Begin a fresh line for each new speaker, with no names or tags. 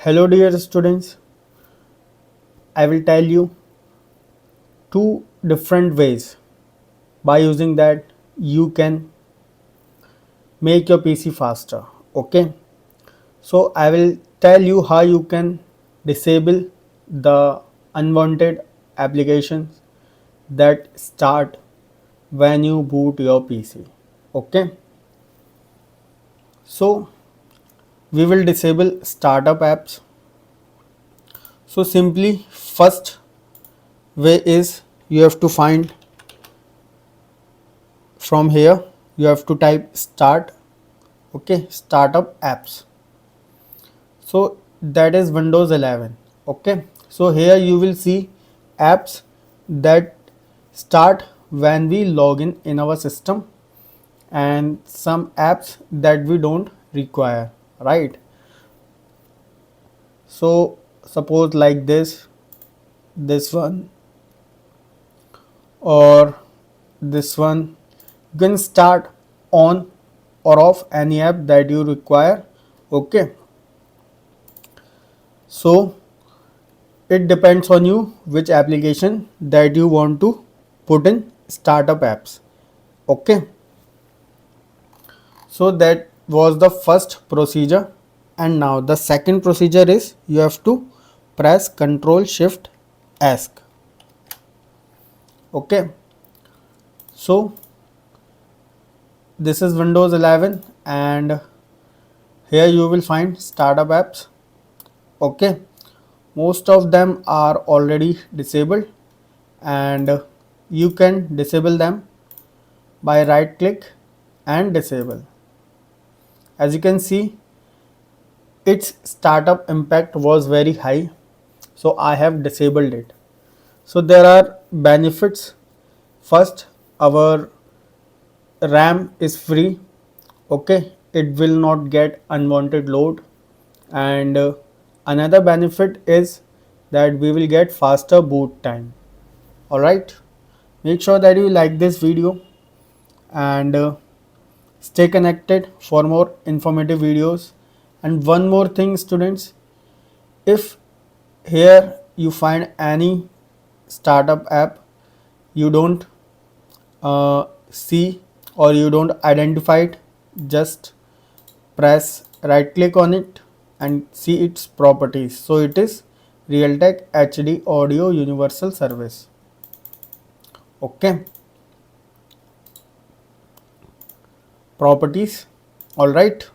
Hello dear students, I will tell you two different ways by using that you can make your PC faster. Okay, so I will tell you how you can disable the unwanted applications that start when you boot your PC. Okay, so we will disable startup apps. So simply first way is you have to find from here, you have to type start. Okay, startup apps, so that is Windows 11. Okay, so here you will see apps that start when we log in our system, and some apps that we don't require, right? So suppose like this one or this one, you can start on or off any app that you require. Okay, so it depends on you which application that you want to put in startup apps. Okay, so that was the first procedure, and now the second procedure is you have to press Ctrl Shift Ask. Okay, so this is Windows 11 and here you will find startup apps. Okay, most of them are already disabled, and you can disable them by right click and disable. As you can see, its startup impact was very high, so I have disabled it. So there are benefits. First, our RAM is free. Okay, it will not get unwanted load, and another benefit is that we will get faster boot time. All right, make sure that you like this video and stay connected for more informative videos. And one more thing students, if here you find any startup app you don't see or you don't identify it, just press right click on it and see its properties. So it is Realtek HD Audio Universal Service. Okay, properties. All right.